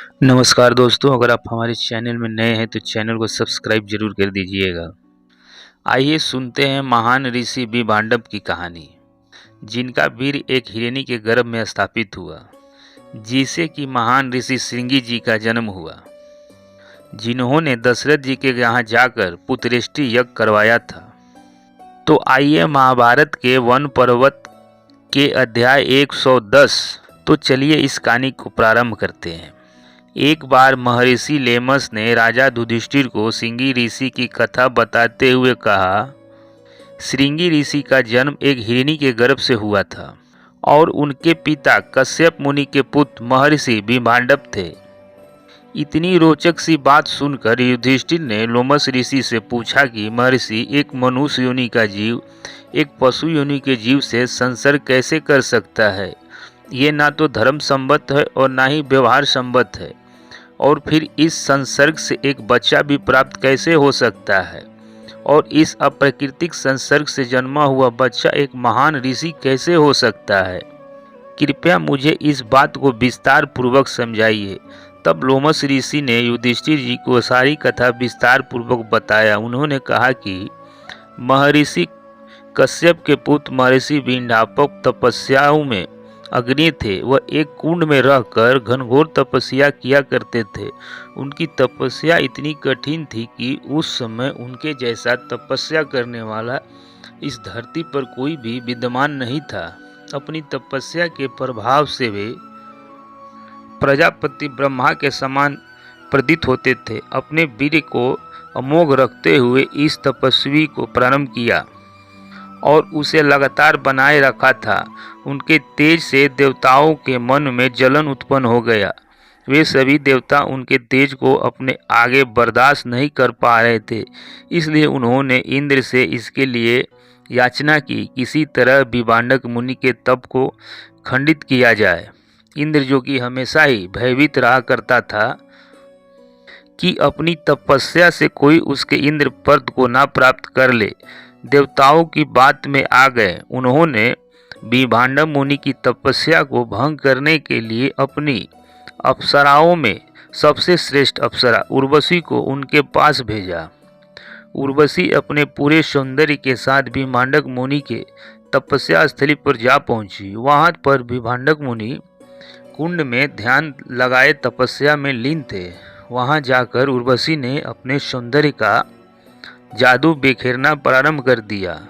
नमस्कार दोस्तों, अगर आप हमारे चैनल में नए हैं तो चैनल को सब्सक्राइब जरूर कर दीजिएगा। आइए सुनते हैं महान ऋषि विभांडव की कहानी, जिनका वीर एक हिरणी के गर्भ में स्थापित हुआ, जिसे कि महान ऋषि श्रृंगी जी का जन्म हुआ, जिन्होंने दशरथ जी के यहाँ जाकर पुत्रेष्टि यज्ञ करवाया था। तो आइए महाभारत के वन पर्वत के अध्याय 110। तो चलिए इस कहानी को प्रारंभ करते हैं। एक बार महर्षि लेमस ने राजा युधिष्ठिर को श्रृंगी ऋषि की कथा बताते हुए कहा, श्रृंगी ऋषि का जन्म एक हिरणी के गर्भ से हुआ था और उनके पिता कश्यप मुनि के पुत्र महर्षि विभांडव थे। इतनी रोचक सी बात सुनकर युधिष्ठिर ने लोमस ऋषि से पूछा कि महर्षि, एक मनुष्य योनि का जीव एक पशु योनि के जीव से संसर्ग कैसे कर सकता है? ये ना तो धर्म संबद्ध है और ना ही व्यवहार संबद्ध है। और फिर इस संसर्ग से एक बच्चा भी प्राप्त कैसे हो सकता है? और इस अप्राकृतिक संसर्ग से जन्मा हुआ बच्चा एक महान ऋषि कैसे हो सकता है? कृपया मुझे इस बात को विस्तार पूर्वक समझाइए। तब लोमस ऋषि ने युधिष्ठिर जी को सारी कथा विस्तार पूर्वक बताया। उन्होंने कहा कि महर्षि कश्यप के पुत्र महर्षि विंध्यापक तपस्याओं में अग्नि थे। वह एक कुंड में रहकर घनघोर तपस्या किया करते थे। उनकी तपस्या इतनी कठिन थी कि उस समय उनके जैसा तपस्या करने वाला इस धरती पर कोई भी विद्यमान नहीं था। अपनी तपस्या के प्रभाव से वे प्रजापति ब्रह्मा के समान प्रतीत होते थे। अपने वीर्य को अमोघ रखते हुए इस तपस्वी को प्रारंभ किया और उसे लगातार बनाए रखा था। उनके तेज से देवताओं के मन में जलन उत्पन्न हो गया। वे सभी देवता उनके तेज को अपने आगे बर्दाश्त नहीं कर पा रहे थे। इसलिए उन्होंने इंद्र से इसके लिए याचना की, किसी तरह विभांडक मुनि के तप को खंडित किया जाए। इंद्र, जो कि हमेशा ही भयभीत रहा करता था कि अपनी तपस्या से कोई उसके इंद्र पद को ना प्राप्त कर ले, देवताओं की बात में आ गए। उन्होंने विभांडव मुनि की तपस्या को भंग करने के लिए अपनी अप्सराओं में सबसे श्रेष्ठ अप्सरा उर्वशी को उनके पास भेजा। उर्वशी अपने पूरे सौंदर्य के साथ विभांडक मुनि के तपस्या स्थली पर जा पहुंची। वहां पर विभांडक मुनि कुंड में ध्यान लगाए तपस्या में लीन थे। वहां जाकर उर्वशी ने अपने सौंदर्य का जादू बिखेरना प्रारंभ कर दिया।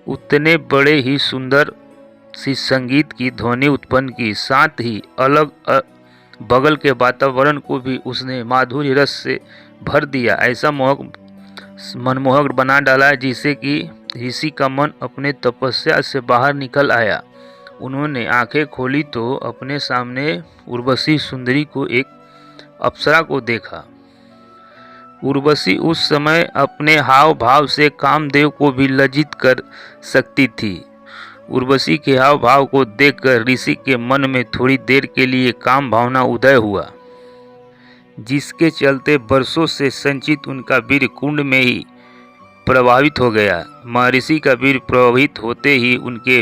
उतने बड़े ही सुंदर सी संगीत की ध्वनि उत्पन्न की, साथ ही अलग बगल के वातावरण को भी उसने माधुर्य रस से भर दिया। ऐसा मनमोहक बना डाला जिससे कि ऋषि का मन अपने तपस्या से बाहर निकल आया। उन्होंने आंखें खोली तो अपने सामने उर्वशी सुंदरी को एक अप्सरा को देखा। उर्वशी उस समय अपने हाव भाव से कामदेव को भी लज्जित कर सकती थी। उर्वशी के हाव भाव को देखकर ऋषि के मन में थोड़ी देर के लिए काम भावना उदय हुआ, जिसके चलते वर्षों से संचित उनका वीर कुंड में ही प्रभावित हो गया। महर्षि का वीर प्रभावित होते ही उनके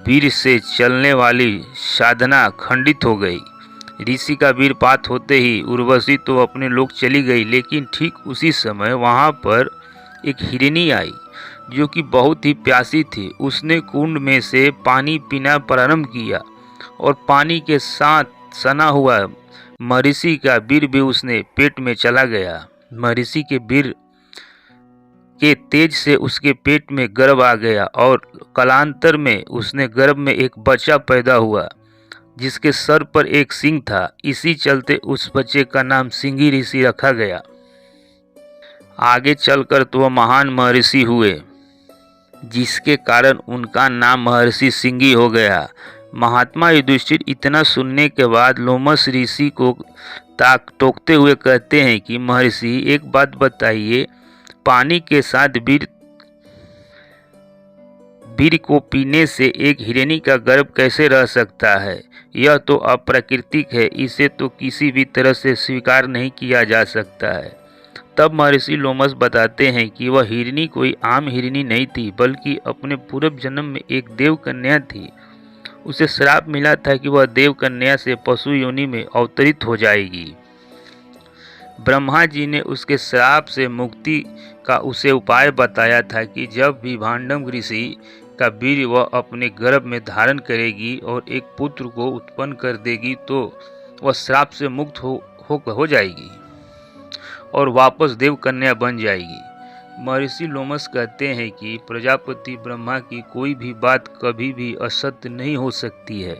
वीर से चलने वाली साधना खंडित हो गई। ऋषि का वीरपात होते ही उर्वशी तो अपने लोक चली गई, लेकिन ठीक उसी समय वहां पर एक हिरणी आई जो कि बहुत ही प्यासी थी। उसने कुंड में से पानी पीना प्रारंभ किया और पानी के साथ सना हुआ महर्षि का वीर भी उसने पेट में चला गया। महर्षि के वीर के तेज से उसके पेट में गर्भ आ गया और कालांतर में उसने गर्भ में एक बच्चा पैदा हुआ जिसके सर पर एक सिंह था। इसी चलते उस बच्चे का नाम श्रृंगी ऋषि रखा गया। आगे चलकर तो वह महान महर्षि हुए, जिसके कारण उनका नाम महर्षि श्रृंगी हो गया। महात्मा युधिष्ठिर इतना सुनने के बाद लोमस ऋषि को टोकते हुए कहते हैं कि महर्षि, एक बात बताइए, पानी के साथ वीर्य को पीने से एक हिरणी का गर्भ कैसे रह सकता है? यह तो अप्राकृतिक है, इसे तो किसी भी तरह से स्वीकार नहीं किया जा सकता है। तब महर्षि लोमस बताते हैं कि वह हिरणी कोई आम हिरणी नहीं थी, बल्कि अपने पूर्व जन्म में एक देव कन्या थी। उसे श्राप मिला था कि वह देव कन्या से पशु योनि में अवतरित हो जाएगी। ब्रह्मा जी ने उसके श्राप से मुक्ति का उसे उपाय बताया था कि जब भी भांडव ऋषि का वीर्य वह अपने गर्भ में धारण करेगी और एक पुत्र को उत्पन्न कर देगी तो वह श्राप से मुक्त हो जाएगी और वापस देव कन्या बन जाएगी। महर्षि लोमस कहते हैं कि प्रजापति ब्रह्मा की कोई भी बात कभी भी असत्य नहीं हो सकती है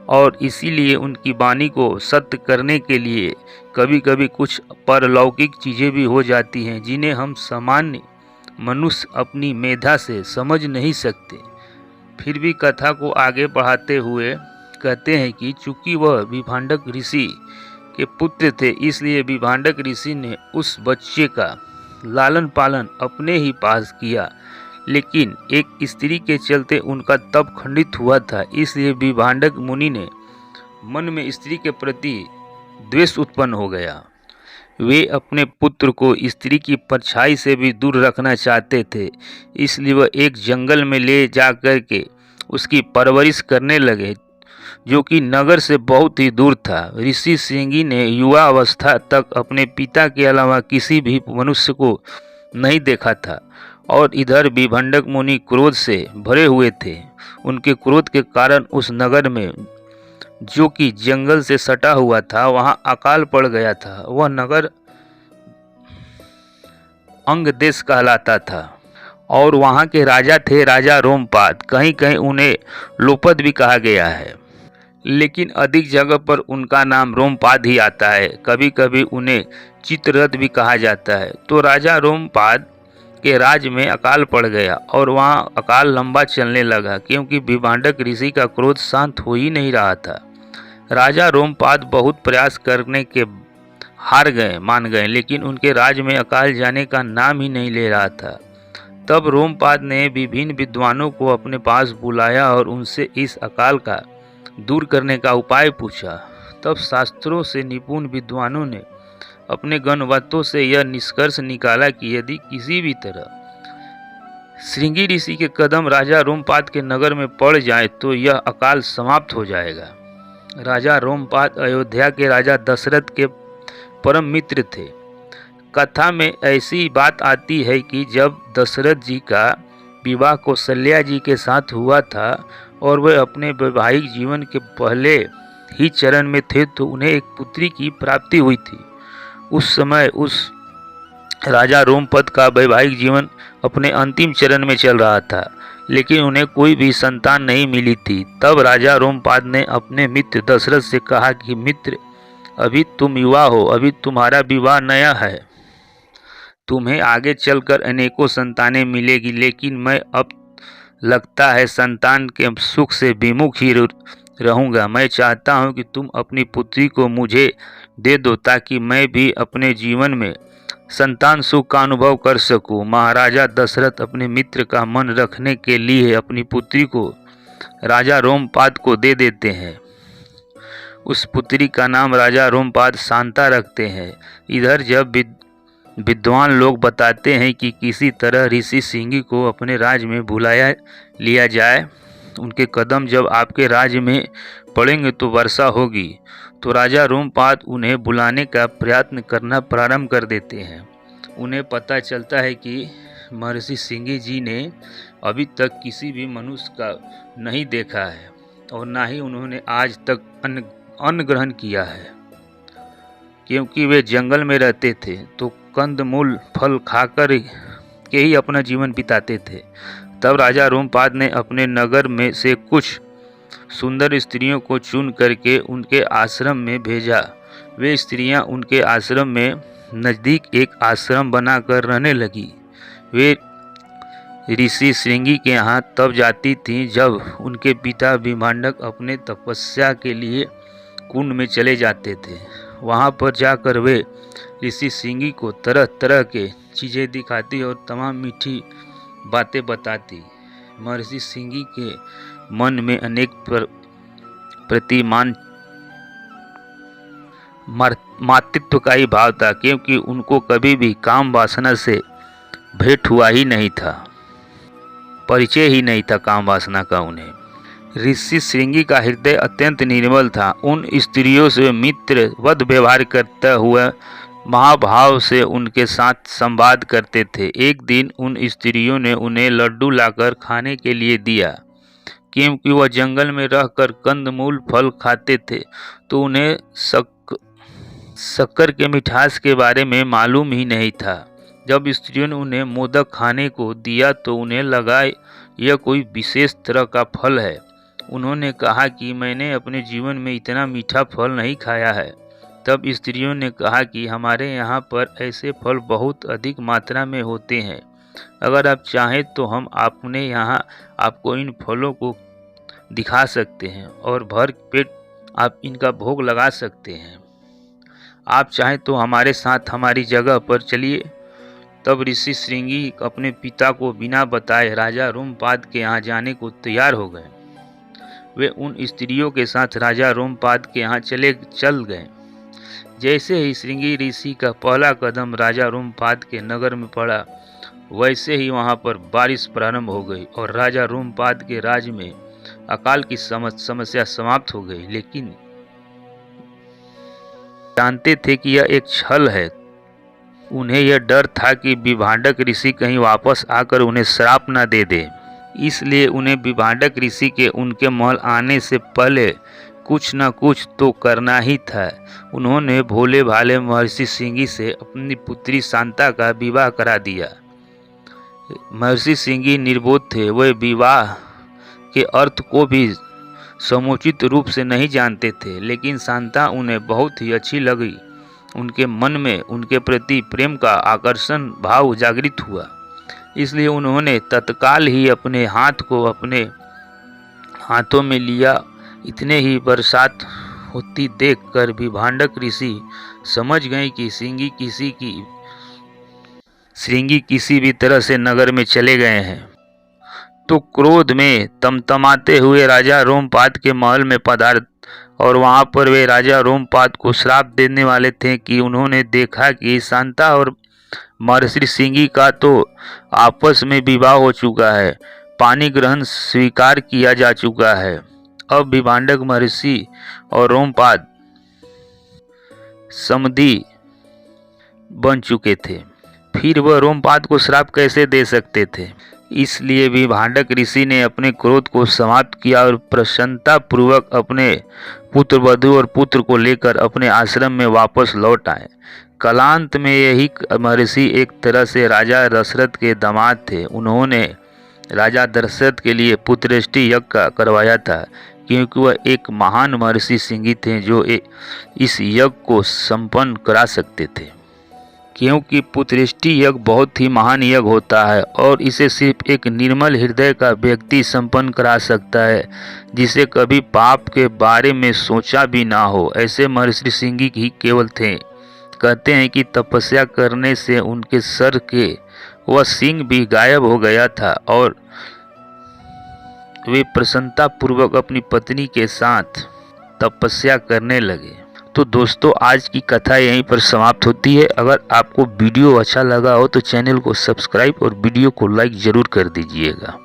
और इसीलिए उनकी वाणी को सत्य करने के लिए कभी कभी कुछ परलौकिक चीज़ें भी हो जाती हैं जिन्हें हम सामान्य मनुष्य अपनी मेधा से समझ नहीं सकते। फिर भी कथा को आगे बढ़ाते हुए कहते हैं कि चूंकि वह विभांडक ऋषि के पुत्र थे इसलिए विभांडक ऋषि ने उस बच्चे का लालन पालन अपने ही पास किया, लेकिन एक स्त्री के चलते उनका तप खंडित हुआ था। इसलिए विभांडक मुनि ने मन में स्त्री के प्रति द्वेष उत्पन्न हो गया। वे अपने पुत्र को स्त्री की परछाई से भी दूर रखना चाहते थे, इसलिए वह एक जंगल में ले जा कर के उसकी परवरिश करने लगे जो कि नगर से बहुत ही दूर था। ऋषि श्रृंगी ने युवा अवस्था तक अपने पिता के अलावा किसी भी मनुष्य को नहीं देखा था और इधर विभंडक मुनि क्रोध से भरे हुए थे। उनके क्रोध के कारण उस नगर में जो कि जंगल से सटा हुआ था वहां अकाल पड़ गया था। वह नगर अंग देश कहलाता था और वहां के राजा थे राजा रोमपाद। कहीं कहीं उन्हें लोपद भी कहा गया है, लेकिन अधिक जगह पर उनका नाम रोमपाद ही आता है। कभी कभी उन्हें चित्ररथ भी कहा जाता है। तो राजा रोमपाद के राज में अकाल पड़ गया और वहां अकाल लंबा चलने लगा क्योंकि विभांडक ऋषि का क्रोध शांत हो ही नहीं रहा था। राजा रोमपाद बहुत प्रयास करने के मान गए, लेकिन उनके राज में अकाल जाने का नाम ही नहीं ले रहा था। तब रोमपाद ने विभिन्न विद्वानों को अपने पास बुलाया और उनसे इस अकाल का दूर करने का उपाय पूछा। तब शास्त्रों से निपुण विद्वानों ने अपने गणवतों से यह निष्कर्ष निकाला कि यदि किसी भी तरह श्रृंगी ऋषि के कदम राजा रोमपाद के नगर में पड़ जाए तो यह अकाल समाप्त हो जाएगा। राजा रोमपाद अयोध्या के राजा दशरथ के परम मित्र थे। कथा में ऐसी बात आती है कि जब दशरथ जी का विवाह कौशल्या जी के साथ हुआ था और वे अपने वैवाहिक जीवन के पहले ही चरण में थे तो उन्हें एक पुत्री की प्राप्ति हुई थी। उस समय उस राजा रोमपद का वैवाहिक जीवन अपने अंतिम चरण में चल रहा था, लेकिन उन्हें कोई भी संतान नहीं मिली थी। तब राजा रोमपाद ने अपने मित्र दशरथ से कहा कि मित्र, अभी तुम युवा हो, अभी तुम्हारा विवाह नया है, तुम्हें आगे चलकर अनेकों संतानें मिलेगी, लेकिन मैं अब लगता है संतान के सुख से विमुख ही रहूँगा। मैं चाहता हूँ कि तुम अपनी पुत्री को मुझे दे दो ताकि मैं भी अपने जीवन में संतान सुख का अनुभव कर सकूं। महाराजा दशरथ अपने मित्र का मन रखने के लिए अपनी पुत्री को राजा रोमपाद को दे देते हैं। उस पुत्री का नाम राजा रोमपाद शांता रखते हैं। इधर जब विद्वान लोग बताते हैं कि किसी तरह ऋषि श्रृंगी को अपने राज्य में बुलाया लिया जाए, उनके कदम जब आपके राज्य में पड़ेंगे तो वर्षा होगी, तो राजा रोमपाद उन्हें बुलाने का प्रयत्न करना प्रारंभ कर देते हैं। उन्हें पता चलता है कि महर्षि श्रृंगी जी ने अभी तक किसी भी मनुष्य का नहीं देखा है और ना ही उन्होंने आज तक अन्न ग्रहण किया है, क्योंकि वे जंगल में रहते थे तो कंद मूल फल खाकर के ही अपना जीवन बिताते थे। तब राजा रोमपाद ने अपने नगर में से कुछ सुंदर स्त्रियों को चुन करके उनके आश्रम में भेजा। वे स्त्रियां उनके आश्रम में नज़दीक एक आश्रम बनाकर रहने लगी। वे ऋषि श्रृंगी के यहाँ तब जाती थीं जब उनके पिता विभांडक अपने तपस्या के लिए कुंड में चले जाते थे। वहाँ पर जाकर वे ऋषि श्रृंगी को तरह तरह के चीज़ें दिखाती और तमाम मीठी बातें बताती। महर्षि श्रृंगी के मन में अनेक प्रतिमान मातृत्व का ही भाव था, क्योंकि उनको कभी भी काम वासना से भेंट हुआ ही नहीं था, परिचय ही नहीं था काम वासना का उन्हें। ऋषि श्रृंगी का हृदय अत्यंत निर्मल था। उन स्त्रियों से मित्रवत व्यवहार करते हुए महाभाव से उनके साथ संवाद करते थे। एक दिन उन स्त्रियों ने उन्हें लड्डू लाकर खाने के लिए दिया। क्योंकि वह जंगल में रहकर कंदमूल फल खाते थे तो उन्हें शक्कर के मिठास के बारे में मालूम ही नहीं था। जब स्त्रियों ने उन्हें मोदक खाने को दिया तो उन्हें लगा यह कोई विशेष तरह का फल है। उन्होंने कहा कि मैंने अपने जीवन में इतना मीठा फल नहीं खाया है। तब स्त्रियों ने कहा कि हमारे यहाँ पर ऐसे फल बहुत अधिक मात्रा में होते हैं। अगर आप चाहें तो हम अपने यहाँ आपको इन फलों को दिखा सकते हैं और भर पेट आप इनका भोग लगा सकते हैं। आप चाहें तो हमारे साथ हमारी जगह पर चलिए। तब ऋषि श्रृंगी अपने पिता को बिना बताए राजा रोमपाद के यहाँ जाने को तैयार हो गए। वे उन स्त्रियों के साथ राजा रोमपाद के यहाँ चल गए। जैसे ही श्रृंगी ऋषि का पहला कदम राजा रोमपाद के नगर में पड़ा, वैसे ही वहाँ पर बारिश प्रारंभ हो गई और राजा रोमपाद के राज्य में अकाल की समस्या समाप्त हो गई। लेकिन जानते थे कि यह एक छल है। उन्हें यह डर था कि विभांडक ऋषि कहीं वापस आकर उन्हें श्राप न दे दे। इसलिए उन्हें विभांडक ऋषि के उनके महल आने से पहले कुछ न कुछ तो करना ही था। उन्होंने भोले भाले महर्षि श्रृंगी से अपनी पुत्री शांता का विवाह करा दिया। महर्षि श्रृंगी निर्बोध थे। वे विवाह के अर्थ को भी समुचित रूप से नहीं जानते थे, लेकिन शांता उन्हें बहुत ही अच्छी लगी। उनके मन में उनके प्रति प्रेम का आकर्षण भाव जागृत हुआ। इसलिए उन्होंने तत्काल ही अपने हाथ को अपने हाथों में लिया। इतने ही बरसात होती देखकर विभांडक ऋषि समझ गए कि श्रृंगी किसी भी तरह से नगर में चले गए हैं। तो क्रोध में तमतमाते हुए राजा रोमपाद के महल में पधार और वहां पर वे राजा रोमपाद को श्राप देने वाले थे कि उन्होंने देखा कि शांता और महर्षि श्रृंगी का तो आपस में विवाह हो चुका है, पानी ग्रहण स्वीकार किया जा चुका है। अब विभांडक महर्षि और रोमपाद समधी बन चुके थे। फिर वह रोमपाद को श्राप कैसे दे सकते थे? इसलिए विभांडक ऋषि ने अपने क्रोध को समाप्त किया और प्रसन्नता पूर्वक अपने पुत्र वधू और पुत्र को लेकर अपने आश्रम में वापस लौट आए। कालांत में यही महर्षि एक तरह से राजा दशरथ के दामाद थे। उन्होंने राजा दशरथ के लिए पुत्रेष्टि यज्ञ करवाया था, क्योंकि वह एक महान महर्षि श्रृंगी थे जो इस यज्ञ को संपन्न करा सकते थे। क्योंकि पुत्रेष्टि यज्ञ बहुत ही महान यज्ञ होता है और इसे सिर्फ एक निर्मल हृदय का व्यक्ति संपन्न करा सकता है, जिसे कभी पाप के बारे में सोचा भी ना हो। ऐसे महर्षि श्रृंगी ही केवल थे। कहते हैं कि तपस्या करने से उनके सर के वह सिंह भी गायब हो गया था और वे प्रसन्नता पूर्वक अपनी पत्नी के साथ तपस्या करने लगे। तो दोस्तों, आज की कथा यहीं पर समाप्त होती है। अगर आपको वीडियो अच्छा लगा हो तो चैनल को सब्सक्राइब और वीडियो को लाइक ज़रूर कर दीजिएगा।